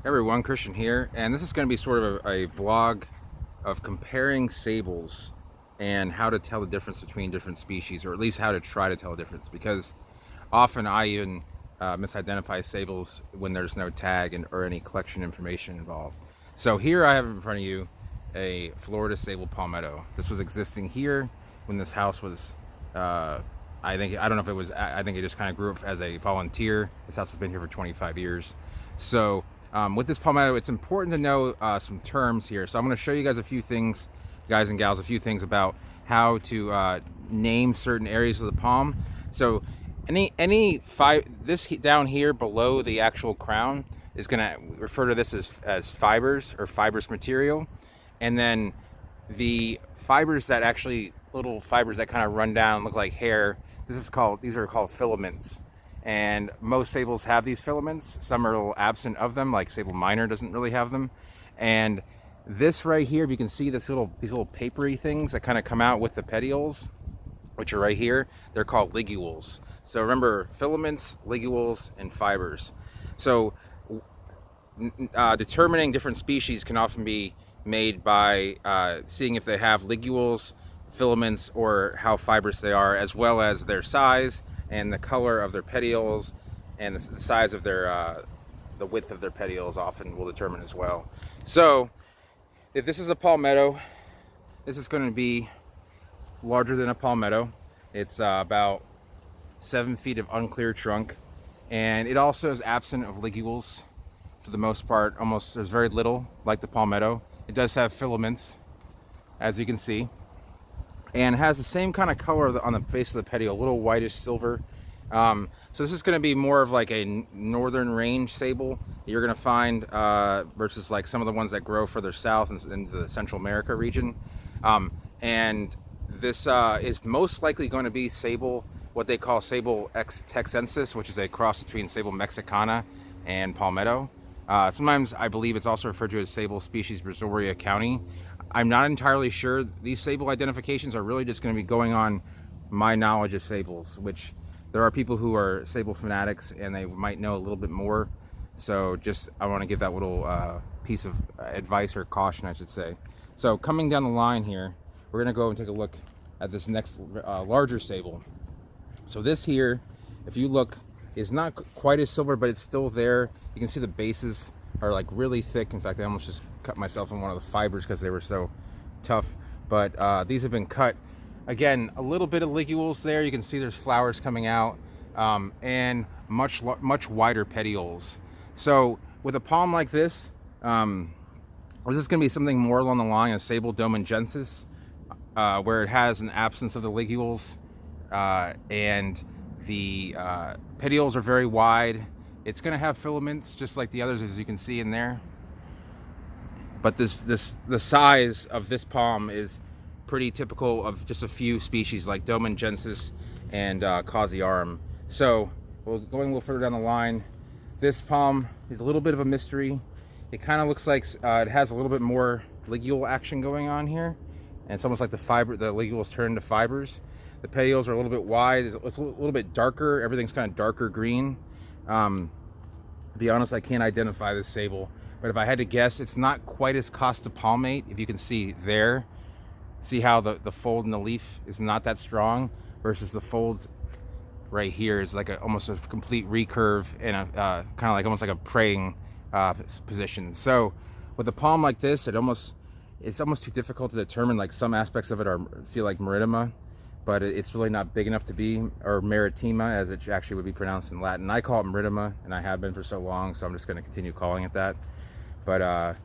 Everyone, Christian here, and this is going to be sort of a vlog of comparing Sables and how to tell the difference between different species, or at least how to try to tell the difference, because often I even misidentify Sables when there's no tag or any collection information involved. So here I have in front of you a Florida sable palmetto. This was existing here when this house was I don't know if it was, I think it just kind of grew up as a volunteer. This house has been here for 25 years. So with this palmetto, it's important to know some terms here. So I'm going to show you guys a few things, guys and gals, a few things about how to name certain areas of the palm. So this down here below the actual crown is going to refer to this as fibers or fibrous material. And then the fibers that actually, little fibers that kind of run down, look like hair, these are called filaments. And most sables have these filaments. Some are a little absent of them, like sable minor doesn't really have them. And this right here, if you can see these little papery things that kind of come out with the petioles, which are right here, they're called ligules. So remember, filaments, ligules, and fibers. So determining different species can often be made by seeing if they have ligules, filaments, or how fibrous they are, as well as their size and the color of their petioles, and the size of their the width of their petioles often will determine as well. So if this is a palmetto, this is going to be larger than a palmetto. It's about 7 feet of unclear trunk, and it also is absent of ligules for the most part. Almost, there's very little, like the palmetto. It does have filaments, as you can see, and has the same kind of color on the base of the petiole, a little whitish silver. So this is going to be more of like a northern range sable you're going to find versus like some of the ones that grow further south into the Central America region. And this is most likely going to be sable, what they call Sable texensis, which is a cross between Sable mexicana and palmetto. Sometimes I believe it's also referred to as Sable species Brazoria County. I'm not entirely sure. These sable identifications are really just going to be going on my knowledge of sables, which there are people who are sable fanatics and they might know a little bit more. So just, I want to give that little piece of advice or caution, I should say. So coming down the line here, we're going to go and take a look at this next larger sable. So this here, if you look, is not quite as silver, but it's still there. You can see the bases are like really thick. In fact, I almost just cut myself on one of the fibers because they were so tough. But these have been cut. Again, a little bit of ligules there. You can see there's flowers coming out, and much wider petioles. So with a palm like this is going to be something more along the line of Sable Domanensis, where it has an absence of the ligules, and the petioles are very wide. It's going to have filaments just like the others, as you can see in there. But the size of this palm is pretty typical of just a few species like Domanensis and Causiarum. So going a little further down the line, this palm is a little bit of a mystery. It kind of looks like it has a little bit more ligule action going on here, and it's almost like the ligules turn to fibers. The petioles are a little bit wide. It's a little bit darker. Everything's kind of darker green. To be honest, I can't identify this sable, but if I had to guess, it's not quite as costopalmate. If you can see there, see how the fold in the leaf is not that strong versus the fold right here is like almost a complete recurve and a kind of like almost like a praying position. So with a palm like this, it's almost too difficult to determine. Like some aspects of it feel like Maritime, but it's really not big enough to be, or Maritime as it actually would be pronounced in Latin. I call it Maritime, and I have been for so long, so I'm just going to continue calling it that. But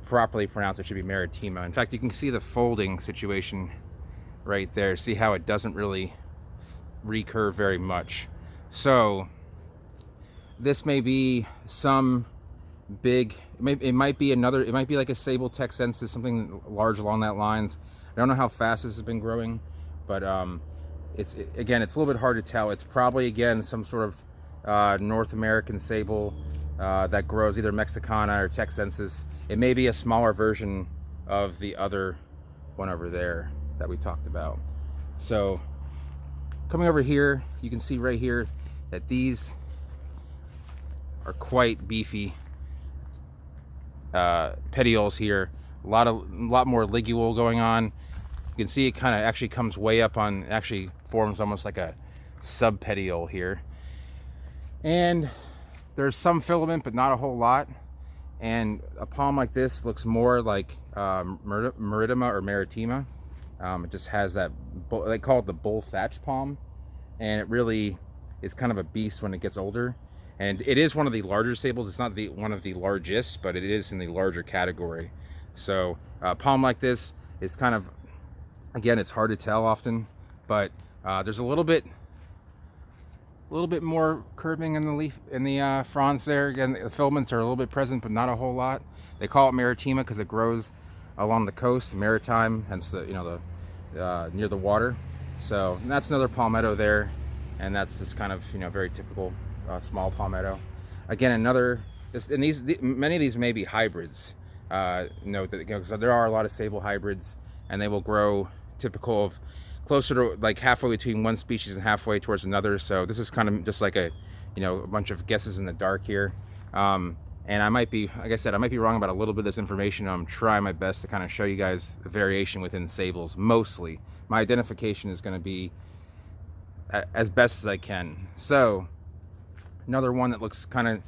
properly pronounced, it should be Maritime. In fact, you can see the folding situation right there. See how it doesn't really recurve very much. So this may be some big, it might be like a Sable texensis, something large along that lines. I don't know how fast this has been growing, but it's a little bit hard to tell. It's probably, again, some sort of North American sable that grows either Mexicana or texensis. It may be a smaller version of the other one over there that we talked about. So coming over here, you can see right here that these are quite beefy. petioles here. A lot more ligule going on. You can see it kind of actually comes way up on, actually forms almost like a subpetiole here. And there's some filament, but not a whole lot. And a palm like this looks more like Maritime or Maritima. It just has that, they call it the bull thatch palm. And it really is kind of a beast when it gets older. And it is one of the larger Sables. It's not one of the largest, but it is in the larger category. So a palm like this is kind of, again, it's hard to tell often, but there's a little bit more curving in the leaf, in the fronds there. Again, the filaments are a little bit present, but not a whole lot. They call it Maritima because it grows along the coast, Maritime, hence the, near the water. So that's another palmetto there, and that's just kind of, very typical small palmetto. Again, many of these may be hybrids. Note that, because there are a lot of Sable hybrids, and they will grow typical of closer to like halfway between one species and halfway towards another. So this is kind of just like a bunch of guesses in the dark here. And I might be, like I said, I might be wrong about a little bit of this information. I'm trying my best to kind of show you guys the variation within Sables. Mostly my identification is going to be as best as I can. So another one that looks kind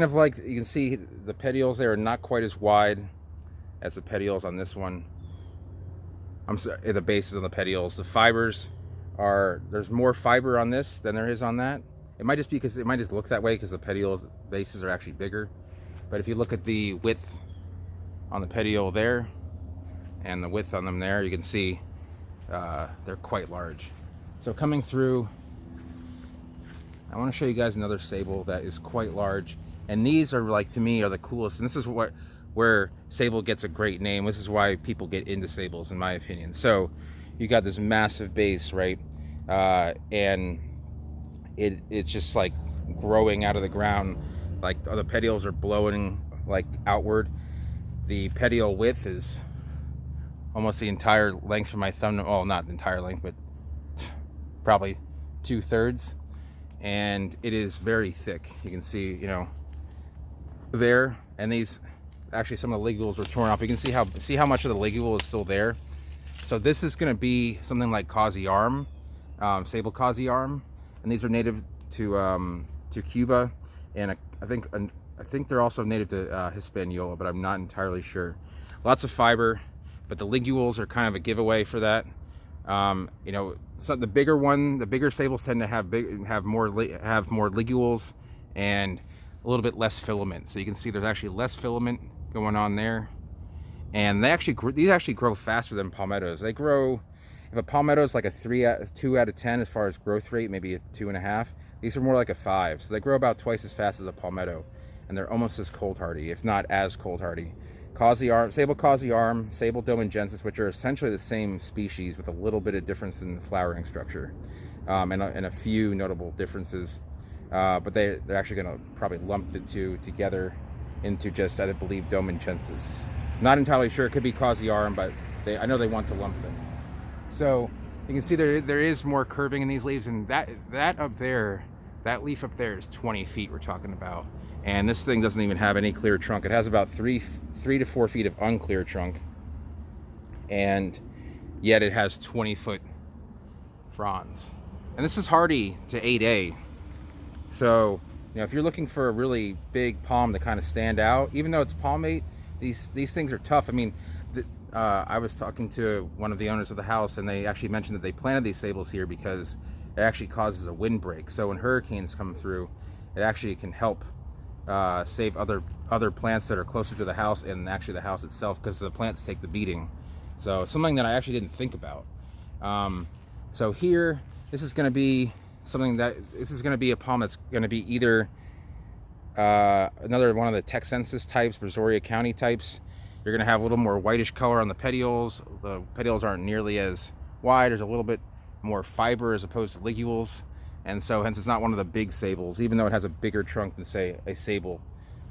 of like, you can see the petioles there are not quite as wide as the petioles on this one. I'm sorry, the bases of the petioles. The fibers there's more fiber on this than there is on that. It might just be because it might just look that way because the petioles bases are actually bigger. But if you look at the width on the petiole there and the width on them there, you can see they're quite large. So coming through, I want to show you guys another Sable that is quite large. And these are, like, to me, are the coolest. And this is where Sable gets a great name. This is why people get into Sables, in my opinion. So you got this massive base, right? And it's just like growing out of the ground. Like the petioles are blowing like outward. The petiole width is almost the entire length from my thumb. Well, not the entire length, but probably 2/3. And it is very thick. You can see, there. And these, actually, some of the ligules are torn off. You can see how much of the ligule is still there. So this is going to be something like Causey arm, Sable Causey arm, and these are native to Cuba, and I think they're also native to Hispaniola, but I'm not entirely sure. Lots of fiber, but the ligules are kind of a giveaway for that. So the bigger Sables tend to have more ligules and a little bit less filament. So you can see there's actually less filament going on there, and these actually grow faster than palmettos. They grow, if a palmetto is like a 2 out of 10 as far as growth rate, maybe a 2.5. These are more like a 5. So they grow about twice as fast as a palmetto, and they're almost as cold hardy, if not as cold hardy. Causey arm, Sable Causey arm, Sable Domanensis, which are essentially the same species with a little bit of difference in the flowering structure, and a few notable differences. But they're actually going to probably lump the two together into just, I believe, Domanensis. Not entirely sure. It could be Causey arm, but I know they want to lump them. So you can see there is more curving in these leaves, and that up there, that leaf up there is 20 feet we're talking about. And this thing doesn't even have any clear trunk. It has about 3 to 4 feet of unclear trunk, and yet it has 20-foot fronds. And this is hardy to 8A. So, if you're looking for a really big palm to kind of stand out, even though it's palmate, these things are tough. I mean, I was talking to one of the owners of the house, and they actually mentioned that they planted these Sables here because it actually causes a windbreak. So when hurricanes come through, it actually can help save other plants that are closer to the house and actually the house itself, because the plants take the beating. So something that I actually didn't think about. So here, this is going to be a palm that's going to be either another one of the Texensis types, Brazoria County types. You're going to have a little more whitish color on the petioles. The petioles aren't nearly as wide. There's a little bit more fiber as opposed to ligules. And so hence it's not one of the big Sables, even though it has a bigger trunk than, say, a Sable.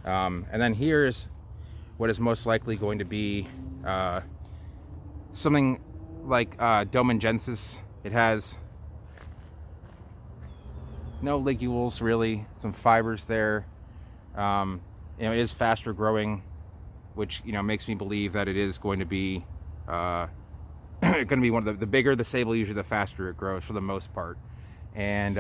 And then here's what is most likely going to be something like Domanensis. It has no ligules really, some fibers there. It is faster growing which makes me believe that it is going to be going to be one of the bigger the sable, usually the faster it grows for the most part. And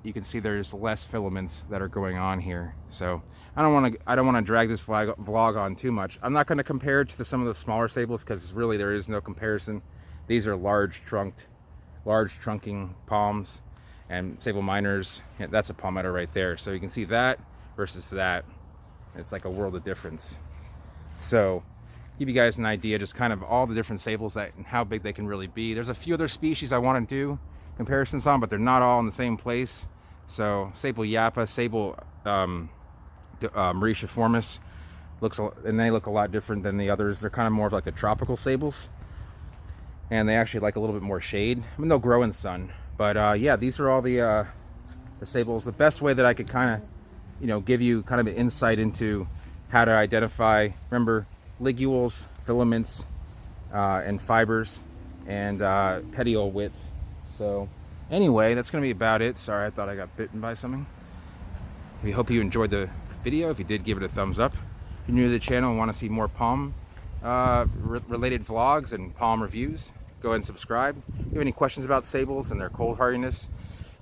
you can see there's less filaments that are going on here. So I don't want to drag this vlog on too much. I'm not going to compare it to some of the smaller sables because really there is no comparison. These are large trunking palms, and sable minors, that's a palmetto right there. So you can see that versus that. It's like a world of difference. So give you guys an idea just kind of all the different sables that and how big they can really be. There's a few other species I want to do comparisons on, but they're not all in the same place. So Sable Yappa, Sable Mauritiiformis and they look a lot different than the others. They're kind of more of like the tropical sables, and they actually like a little bit more shade. I mean, they'll grow in sun, but yeah, these are all the sables. The best way that I could kind of give you kind of an insight into how to identify, remember, ligules, filaments, and fibers, and petiole width. So anyway, that's going to be about it. Sorry, I thought I got bitten by something. We hope you enjoyed the video. If you did, give it a thumbs up. If you're new to the channel and want to see more palm related vlogs and palm reviews, go ahead and subscribe. If you have any questions about sables and their cold hardiness,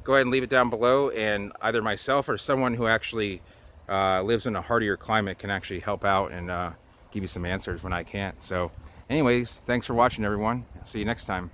go ahead and leave it down below, and either myself or someone who actually lives in a hardier climate can actually help out and give you some answers when I can't. So anyways, thanks for watching, everyone. See you next time.